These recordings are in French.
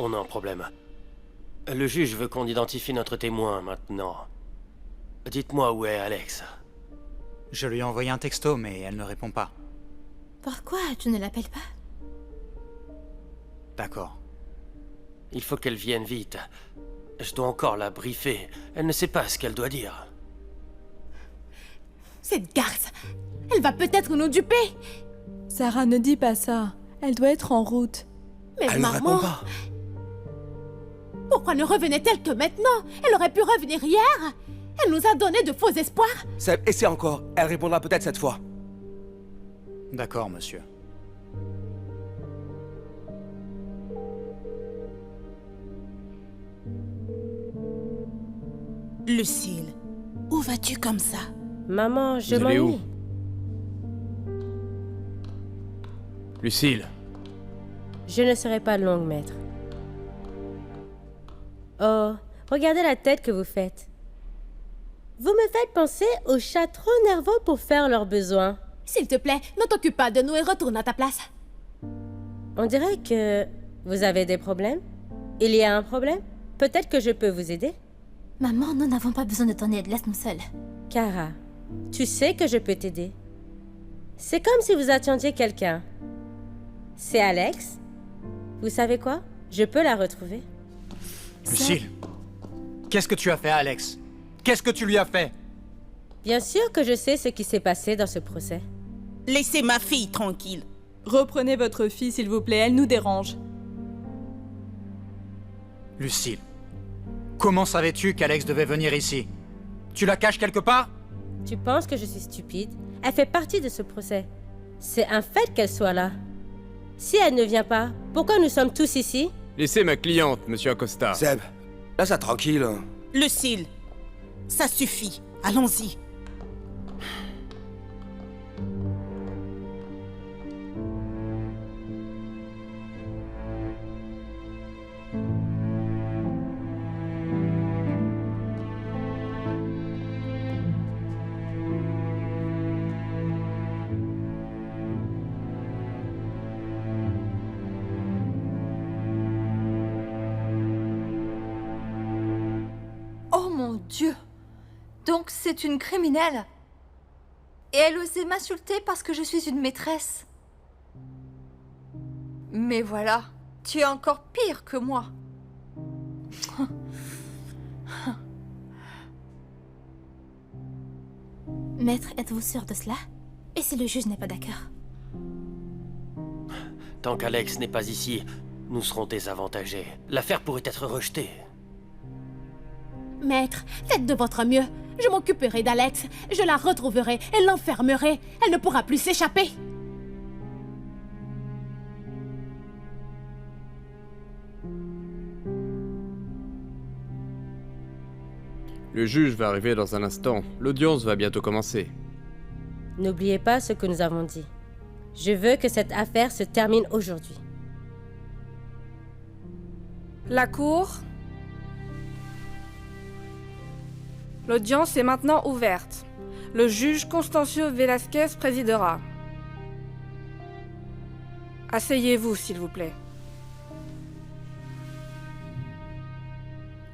Retournons au problème. Le juge veut qu'on identifie notre témoin maintenant. Dites-moi où est Alex. Je lui ai envoyé un texto, mais elle ne répond pas. Pourquoi tu ne l'appelles pas? D'accord. Il faut qu'elle vienne vite. Je dois encore la briefer. Elle ne sait pas ce qu'elle doit dire. Cette garce, elle va peut-être nous duper. Sarah, ne dis pas ça. Elle doit être en route. Mais Elle ne répond maman, pas. pourquoi ne revenait-elle que maintenant? Elle aurait pu revenir hier. Elle nous a donné de faux espoirs. Seb, essaie encore. Elle répondra peut-être cette fois. D'accord, monsieur. Lucille, où vas-tu comme ça? Maman, je Vous allez où? m'ennuie. Lucille, Je ne serai pas longue, maître. Oh, regardez la tête que vous faites. Vous me faites penser aux chats trop nerveux pour faire leurs besoins. S'il te plaît, ne t'occupe pas de nous et retourne à ta place. On dirait que vous avez des problèmes. Il y a un problème? Peut-être que je peux vous aider. Maman, nous n'avons pas besoin de ton aide, laisse-nous seuls. Kara, tu sais que je peux t'aider. C'est comme si vous attendiez quelqu'un. C'est Alex. Vous savez quoi? Je peux la retrouver. Lucille, qu'est-ce que tu as fait à Alex? Qu'est-ce que tu lui as fait? Bien sûr que je sais ce qui s'est passé dans ce procès. Laissez ma fille tranquille. Reprenez votre fille, s'il vous plaît, elle nous dérange. Lucille, comment savais-tu qu'Alex devait venir ici? Tu la caches quelque part? Tu penses que je suis stupide? Elle fait partie de ce procès. C'est un fait qu'elle soit là. Si elle ne vient pas, pourquoi nous sommes tous ici? laissez ma cliente, monsieur Acosta. Seb, laisse ça tranquille. Lucille, ça suffit. Allons-y. Oh mon Dieu! Donc c'est une criminelle? Et elle osait m'insulter parce que je suis une maîtresse. Mais voilà, tu es encore pire que moi. Maître, êtes-vous sûr de cela? Et si le juge n'est pas d'accord? Tant qu'Alex n'est pas ici, nous serons désavantagés. L'affaire pourrait être rejetée. Maître, faites de votre mieux. Je m'occuperai d'Alex. Je la retrouverai et l'enfermerai. Elle ne pourra plus s'échapper. Le juge va arriver dans un instant. L'audience va bientôt commencer. N'oubliez pas ce que nous avons dit. Je veux que cette affaire se termine aujourd'hui. La cour. L'audience est maintenant ouverte. Le juge Constancio Velasquez présidera. Asseyez-vous, s'il vous plaît.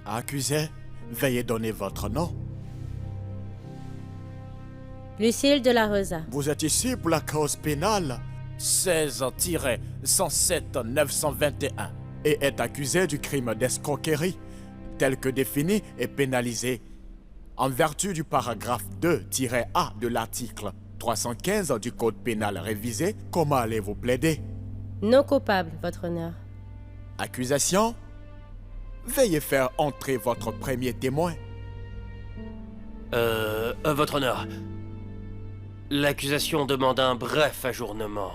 Accusé, veuillez donner votre nom. Lucille de la Rosa. Vous êtes ici pour la cause pénale 16-107-921 et est accusé du crime d'escroquerie, tel que défini et pénalisé en vertu du paragraphe 2-A de l'article 315 du Code pénal révisé. Comment allez-vous plaider? Non coupable, votre honneur. Accusation? Veuillez faire entrer votre premier témoin. Votre honneur. L'accusation demande un bref ajournement.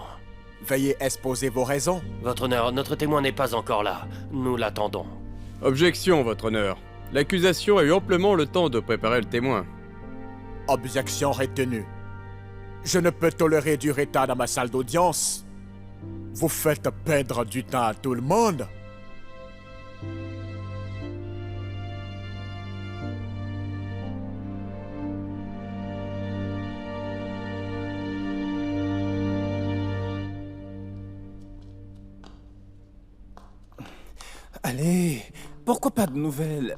Veuillez exposer vos raisons. Votre honneur, notre témoin n'est pas encore là. Nous l'attendons. Objection, votre honneur. L'accusation a eu amplement le temps de préparer le témoin. Objection retenue. Je ne peux tolérer du retard dans ma salle d'audience. Vous faites perdre du temps à tout le monde. Pourquoi pas de nouvelles?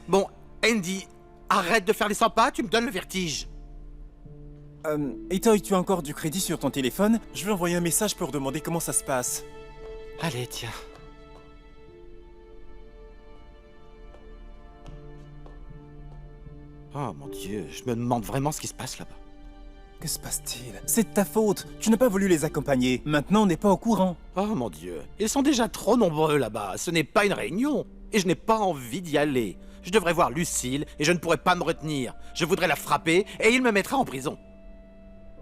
Bon, Andy, arrête de faire les 100 pas, tu me donnes le vertige. Itoy, tu as encore du crédit sur ton téléphone? Je vais envoyer un message pour demander comment ça se passe. Allez, tiens. Oh mon Dieu, je me demande vraiment ce qui se passe là-bas. Que se passe-t-il? C'est de ta faute. Tu n'as pas voulu les accompagner. Maintenant, on n'est pas au courant. Oh mon Dieu, ils sont déjà trop nombreux là-bas. Ce n'est pas une réunion. Et je n'ai pas envie d'y aller. Je devrais voir Lucille et je ne pourrais pas me retenir. Je voudrais la frapper et il me mettra en prison.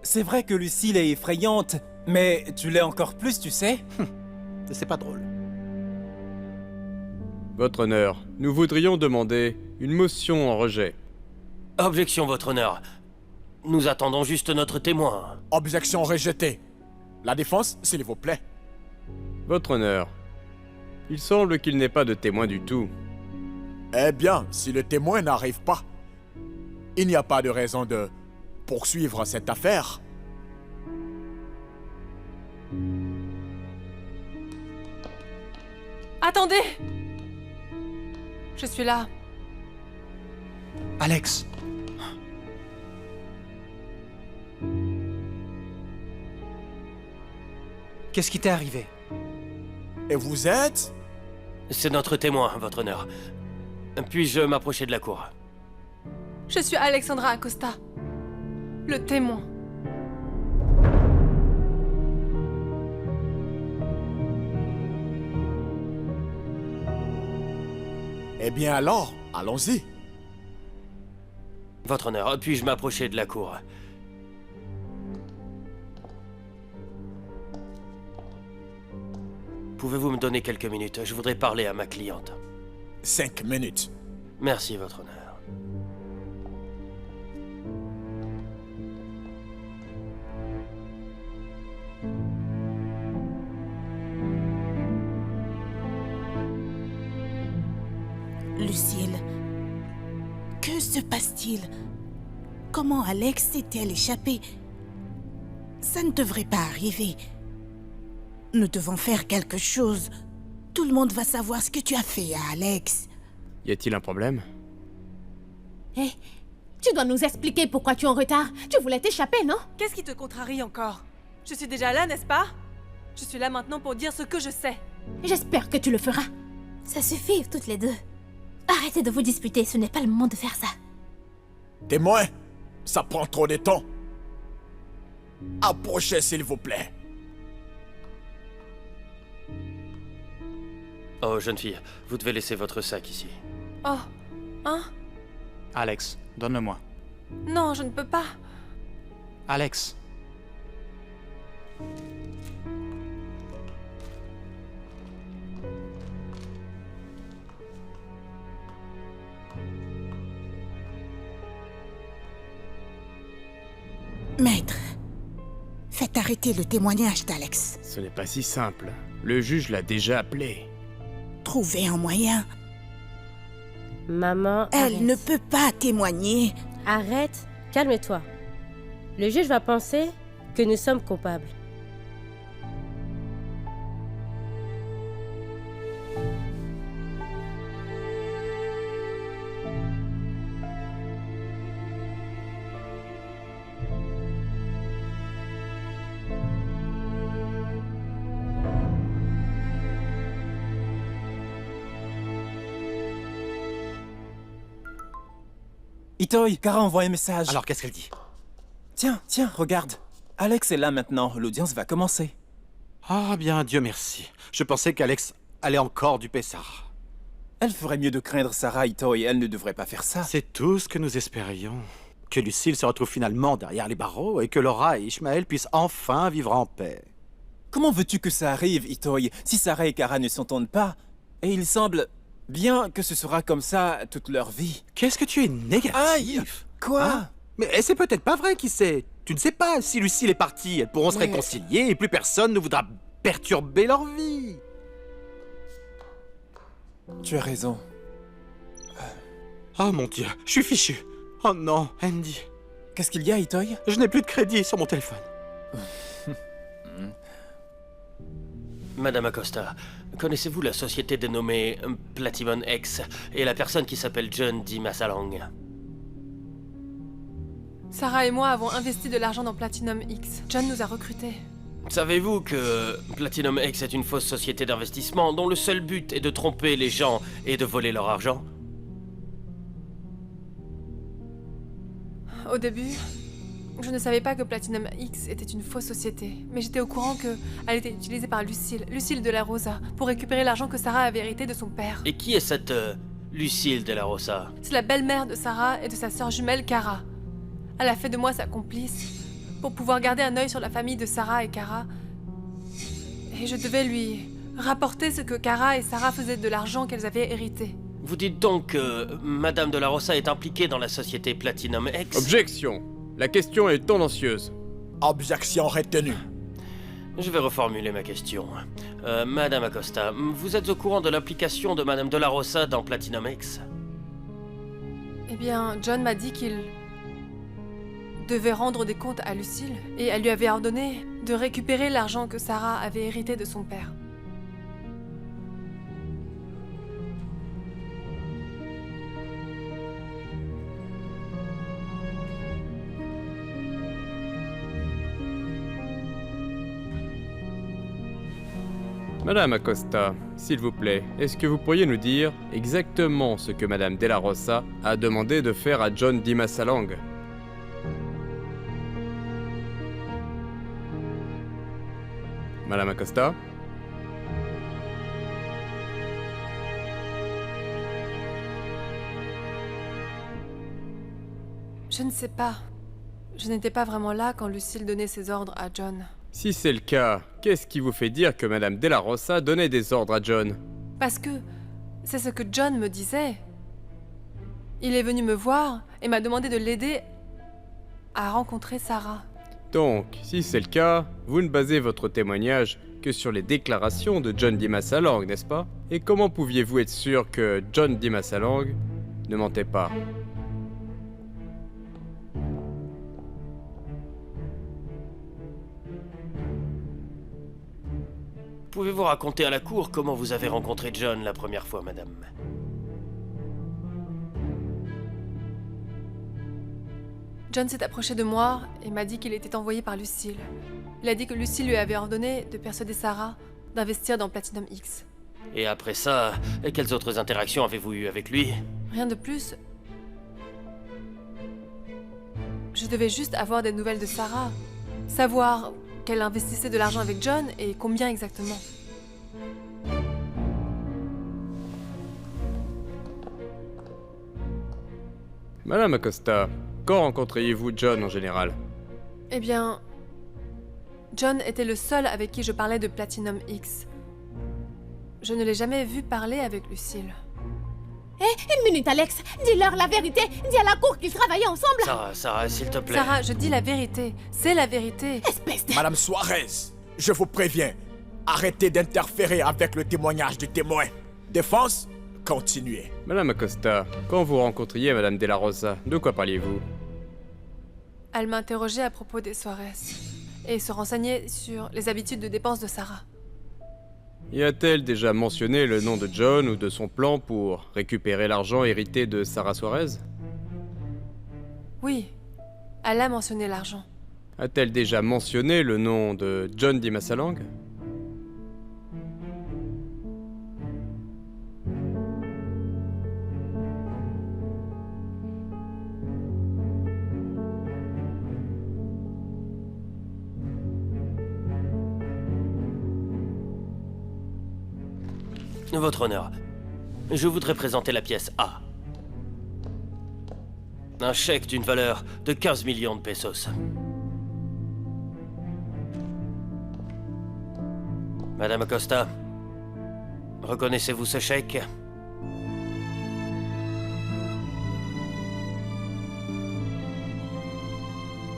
C'est vrai que Lucille est effrayante, mais tu l'es encore plus, tu sais? C'est pas drôle. Votre honneur, nous voudrions demander une motion en rejet. Objection, votre honneur. Nous attendons juste notre témoin. Objection rejetée. La défense, s'il vous plaît. Votre honneur, il semble qu'il n'ait pas de témoin du tout. Eh bien, si le témoin n'arrive pas, il n'y a pas de raison de poursuivre cette affaire. Attendez! Je suis là. Alex. Qu'est-ce qui t'est arrivé? Et vous êtes? C'est notre témoin, votre honneur. Puis-je m'approcher de la cour? Je suis Alexandra Acosta. Le témoin. Eh bien alors, allons-y. Votre honneur, puis-je m'approcher de la cour? Pouvez-vous me donner quelques minutes? Je voudrais parler à ma cliente. 5 minutes. Merci, votre honneur. Lucille, que se passe-t-il? Comment Alex s'est-elle échappée? Ça ne devrait pas arriver. Nous devons faire quelque chose. Tout le monde va savoir ce que tu as fait à Alex. Y a-t-il un problème? Hé, tu dois nous expliquer pourquoi tu es en retard. Tu voulais t'échapper, non? Qu'est-ce qui te contrarie encore? Je suis déjà là, n'est-ce pas? Je suis là maintenant pour dire ce que je sais. J'espère que tu le feras. Ça suffit, toutes les deux. Arrêtez de vous disputer, ce n'est pas le moment de faire ça. Témoin, ça prend trop de temps. Approchez, s'il vous plaît. Oh, jeune fille, vous devez laisser votre sac ici. Oh, hein? Alex, donne-le-moi. Non, je ne peux pas. Alex. Maître, faites arrêter le témoignage d'Alex. Ce n'est pas si simple. Le juge l'a déjà appelé. Trouvez un moyen. Maman, Elle arrête. ne peut pas témoigner. Arrête, calme-toi. Le juge va penser que nous sommes coupables. Itoy, Kara envoie un message. Alors, qu'est-ce qu'elle dit? Tiens, regarde. Alex est là maintenant. L'audience va commencer. Ah bien, Dieu merci. Je pensais qu'Alex allait encore duper Sarah. Elle ferait mieux de craindre Sarah, Itoy. Elle ne devrait pas faire ça. C'est tout ce que nous espérions. Que Lucille se retrouve finalement derrière les barreaux et que Laura et Ishmael puissent enfin vivre en paix. Comment veux-tu que ça arrive, Itoy, si Sarah et Kara ne s'entendent pas? Et il semble bien que ce sera comme ça toute leur vie. Qu'est-ce que tu es négatif? Aïe! Quoi? Hein? Mais c'est peut-être pas vrai, qui sait? Tu ne sais pas, si Lucille est partie, elles pourront se réconcilier et plus personne ne voudra perturber leur vie. Tu as raison. Oh mon Dieu, je suis fichu. Oh non, Andy. Qu'est-ce qu'il y a, Itoy? Je n'ai plus de crédit sur mon téléphone. Madame Acosta, connaissez-vous la société dénommée Platinum X et la personne qui s'appelle John D. Massalang? Sarah et moi avons investi de l'argent dans Platinum X. John nous a recrutés. Savez-vous que Platinum X est une fausse société d'investissement dont le seul but est de tromper les gens et de voler leur argent? Au début, je ne savais pas que Platinum X était une fausse société, mais j'étais au courant qu'elle était utilisée par Lucille de la Rosa, pour récupérer l'argent que Sarah avait hérité de son père. Et qui est cette Lucille de la Rosa? C'est la belle-mère de Sarah et de sa sœur jumelle Cara. Elle a fait de moi sa complice, pour pouvoir garder un œil sur la famille de Sarah et Cara. Et je devais lui rapporter ce que Cara et Sarah faisaient de l'argent qu'elles avaient hérité. Vous dites donc que Madame de la Rosa est impliquée dans la société Platinum X? Objection. La question est tendancieuse. Objection retenue. Je vais reformuler ma question. Madame Acosta, vous êtes au courant de l'implication de Madame de la Rosa dans Platinum X? Eh bien, John m'a dit qu'il devait rendre des comptes à Lucille, et elle lui avait ordonné de récupérer l'argent que Sarah avait hérité de son père. Madame Acosta, s'il vous plaît, est-ce que vous pourriez nous dire exactement ce que Madame De La Rosa a demandé de faire à John D. Massalang? Madame Acosta? Je ne sais pas. Je n'étais pas vraiment là quand Lucille donnait ses ordres à John. Si c'est le cas, qu'est-ce qui vous fait dire que Madame De La Rosa donnait des ordres à John? Parce que c'est ce que John me disait. Il est venu me voir et m'a demandé de l'aider à rencontrer Sarah. Donc, si c'est le cas, vous ne basez votre témoignage que sur les déclarations de John D. Massalang, n'est-ce pas? Et comment pouviez-vous être sûr que John D. Massalang ne mentait pas? Pouvez-vous raconter à la cour comment vous avez rencontré John la première fois, madame? John s'est approché de moi et m'a dit qu'il était envoyé par Lucille. Il a dit que Lucille lui avait ordonné de persuader Sarah d'investir dans Platinum X. Et après ça, quelles autres interactions avez-vous eues avec lui? Rien de plus. Je devais juste avoir des nouvelles de Sarah. Savoir qu'elle investissait de l'argent avec John et combien exactement. Madame Acosta, quand rencontriez-vous John en général? Eh bien, John était le seul avec qui je parlais de Platinum X. Je ne l'ai jamais vu parler avec Lucille. Hé, une minute, Alex. Dis-leur la vérité. Dis à la cour qu'ils travaillaient ensemble. Sarah, s'il te plaît. Sarah, je dis la vérité. C'est la vérité. Espèce de... Madame Suarez, je vous préviens, arrêtez d'interférer avec le témoignage du témoin. Défense, continuez. Madame Acosta, quand vous rencontriez Madame De La Rosa, de quoi parliez-vous? Elle m'interrogeait à propos des soirées et se renseignait sur les habitudes de dépenses de Sarah. Y a-t-elle déjà mentionné le nom de John ou de son plan pour récupérer l'argent hérité de Sarah Suarez? Oui, elle a mentionné l'argent. A-t-elle déjà mentionné le nom de John D. Massalang? Votre honneur, je voudrais présenter la pièce A. Un chèque d'une valeur de 15 millions de pesos. Madame Acosta, reconnaissez-vous ce chèque?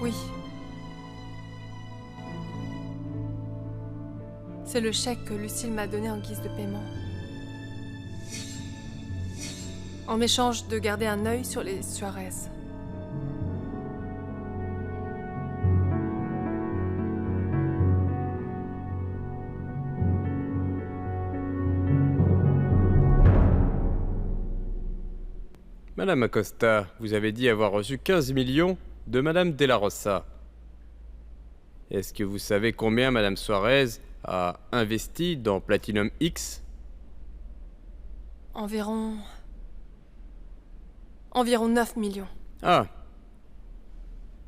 Oui. C'est le chèque que Lucille m'a donné en guise de paiement. En échange de garder un œil sur les Suarez. Madame Acosta, vous avez dit avoir reçu 15 millions de Madame De La Rosa. Est-ce que vous savez combien Madame Suarez a investi dans Platinum X? Environ 9 millions. Ah.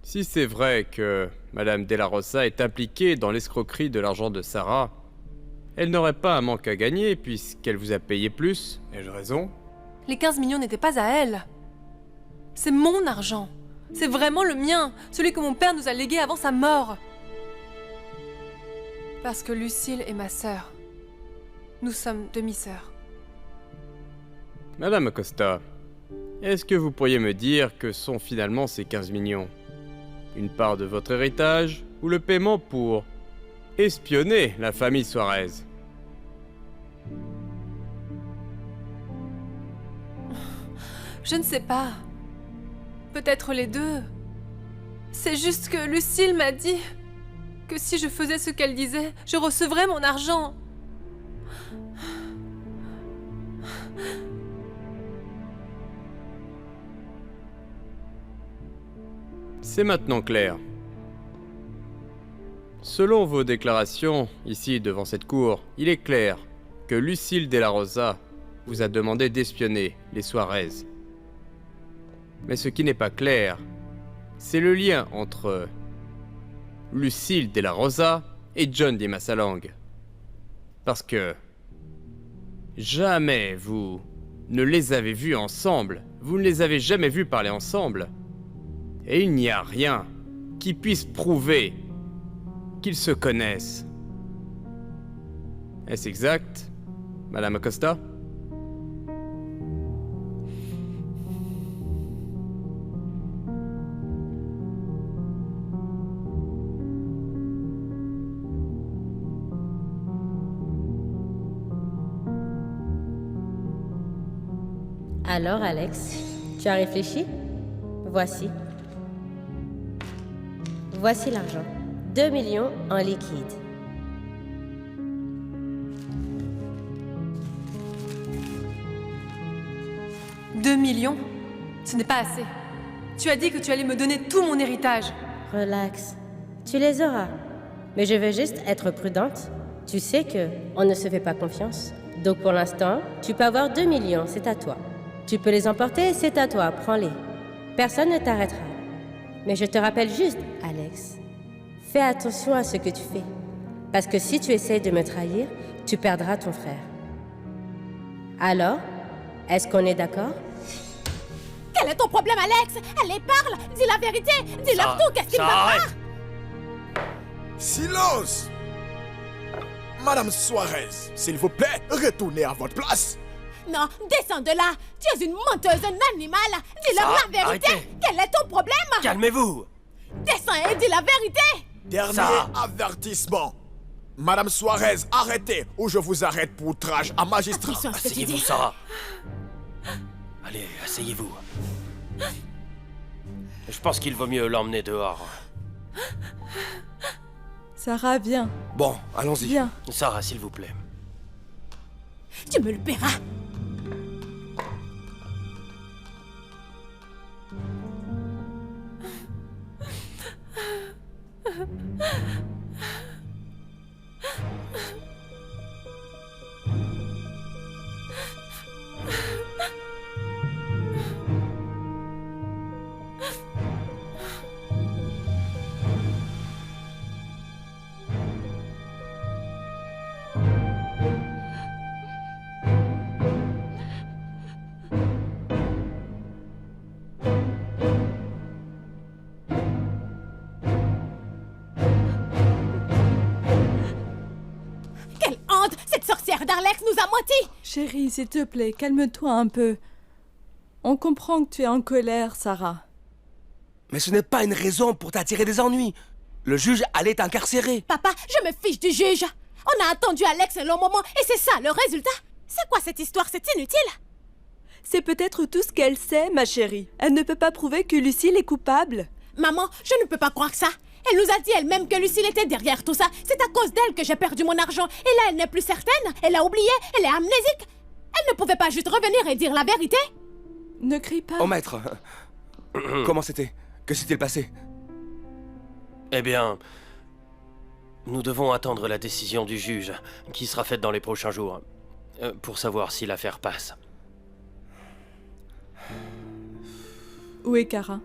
Si c'est vrai que Madame De La Rosa est impliquée dans l'escroquerie de l'argent de Sarah, elle n'aurait pas un manque à gagner puisqu'elle vous a payé plus. Ai-je raison? Les 15 millions n'étaient pas à elle. C'est mon argent. C'est vraiment le mien, celui que mon père nous a légué avant sa mort. Parce que Lucille est ma sœur. Nous sommes demi-sœurs. Madame Acosta, est-ce que vous pourriez me dire que sont finalement ces 15 millions? Une part de votre héritage ou le paiement pour espionner la famille Suarez? Je ne sais pas. Peut-être les deux. C'est juste que Lucille m'a dit que si je faisais ce qu'elle disait, je recevrais mon argent. C'est maintenant clair. Selon vos déclarations, ici devant cette cour, il est clair que Lucille De La Rosa vous a demandé d'espionner les Suarez. Mais ce qui n'est pas clair, c'est le lien entre Lucille De La Rosa et John Dimasalang. Parce que jamais vous ne les avez vus ensemble, vous ne les avez jamais vus parler ensemble. Et il n'y a rien qui puisse prouver qu'ils se connaissent. Est-ce exact, Madame Acosta? Alors, Alex, tu as réfléchi? Voici. Voici l'argent. 2 millions en liquide. « 2 millions? Ce n'est pas assez. Tu as dit que tu allais me donner tout mon héritage. Relax. Tu les auras. Mais je veux juste être prudente. Tu sais que on ne se fait pas confiance. Donc pour l'instant, tu peux avoir 2 millions, c'est à toi. Tu peux les emporter, c'est à toi, prends-les. Personne ne t'arrêtera. Mais je te rappelle juste, Alex, fais attention à ce que tu fais. Parce que si tu essayes de me trahir, tu perdras ton frère. Alors, est-ce qu'on est d'accord? Quel est ton problème, Alex? Allez, parle! Dis la vérité! Dis-leur tout! Qu'est-ce qu'ils ne veulent pas? Silence! Madame Suarez, s'il vous plaît, retournez à votre place. Non, descends de là! Tu es une menteuse, un animal! Dis-leur la vérité! Arrêtez. Quel est ton problème? Calmez-vous! Descends et dis la vérité! Dernier avertissement. Madame Suarez, arrêtez ou je vous arrête pour outrage à magistrat. Asseyez-vous, Sarah. Allez, asseyez-vous. Je pense qu'il vaut mieux l'emmener dehors. Sarah, viens. Bon, allons-y. Viens. Sarah, s'il vous plaît. Tu me le paieras! Quelle honte! Cette sorcière d'Alex nous a menti! Chérie, s'il te plaît, calme-toi un peu. On comprend que tu es en colère, Sarah. Mais ce n'est pas une raison pour t'attirer des ennuis. Le juge allait t'incarcérer. Papa, je me fiche du juge! On a attendu Alex un long moment et c'est ça le résultat! C'est quoi cette histoire? C'est inutile! C'est peut-être tout ce qu'elle sait, ma chérie. Elle ne peut pas prouver que Lucille est coupable. Maman, je ne peux pas croire ça! Elle nous a dit elle-même que Lucille était derrière tout ça. C'est à cause d'elle que j'ai perdu mon argent. Et là, elle n'est plus certaine. Elle a oublié. Elle est amnésique. Elle ne pouvait pas juste revenir et dire la vérité. Ne crie pas. Oh maître, comment c'était? Que s'est-il passé? Eh bien, nous devons attendre la décision du juge, qui sera faite dans les prochains jours, pour savoir si l'affaire passe. Où est Kara?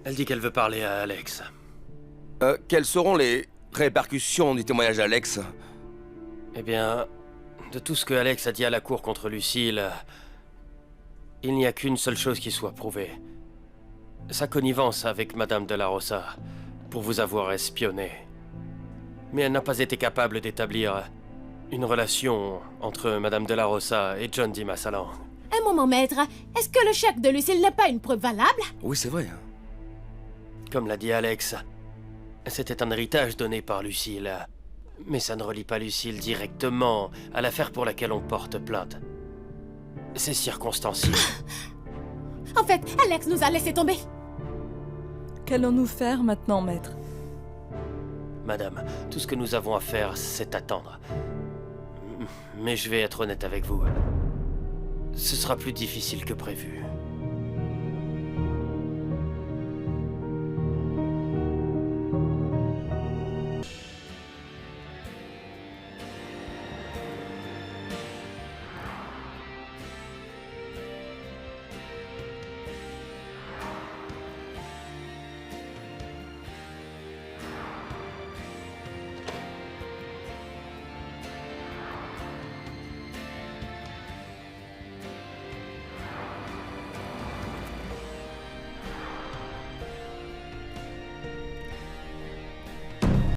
Elle dit qu'elle veut parler à Alex. Quelles seront les répercussions du témoignage d'Alex? Eh bien, de tout ce que Alex a dit à la cour contre Lucille, il n'y a qu'une seule chose qui soit prouvée. Sa connivence avec Madame de la Rosa pour vous avoir espionné. Mais elle n'a pas été capable d'établir une relation entre Madame de la Rosa et John Di Massalan. Un moment, maître. Est-ce que le chèque de Lucille n'est pas une preuve valable? Oui, c'est vrai. Comme l'a dit Alex, c'était un héritage donné par Lucille. Mais ça ne relie pas Lucille directement à l'affaire pour laquelle on porte plainte. C'est circonstancié. En fait, Alex nous a laissé tomber. Qu'allons-nous faire maintenant, maître? Madame, tout ce que nous avons à faire, c'est attendre. Mais je vais être honnête avec vous. Ce sera plus difficile que prévu.